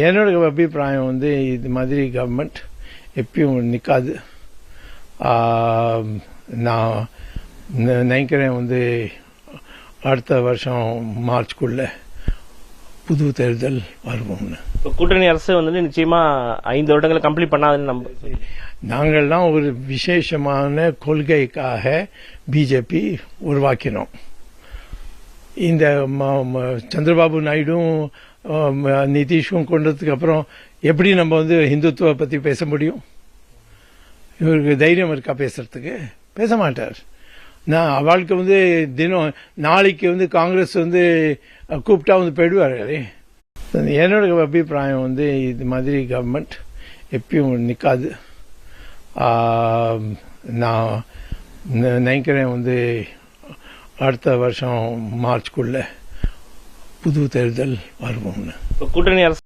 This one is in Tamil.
என்னோட அபிப்பிராயம் வந்து இது மாதிரி கவர்மெண்ட் எப்பயும் நிற்காது. நான் நினைக்கிறேன் வந்து அடுத்த வருஷம் மார்ச்குள்ள புது தேர்தல் வருவோம்னு. கூட்டணி அரசு வந்து நிச்சயமா 5 வருடங்களை கம்ப்ளீட் பண்ணாதுன்னு நாங்கள்லாம் ஒரு விசேஷமான கொள்கைக்காக பிஜேபி உருவாக்கினோம். இந்த சந்திரபாபு நாயுடும் நிதிஷும் கொண்டதுக்கு அப்புறம் எப்படி நம்ம வந்து ஹிந்துத்துவ பத்தி பேச முடியும்? இவருக்கு தைரியம் இருக்கா பேசுறதுக்கு? பேச மாட்டார். நான் அவளுக்கு வந்து தினம் நாளைக்கு வந்து காங்கிரஸ் வந்து கூப்பிட்டா வந்து போயிடுவாரு. என்னோட அபிப்பிராயம் வந்து இது மாதிரி கவர்மெண்ட் எப்பயும் நிற்காது. நான் நினைக்கிறேன் வந்து அடுத்த வருஷம் மார்ச்குள்ள புது தேர்தல் வருவோம்னு. கூட்டணி அரசு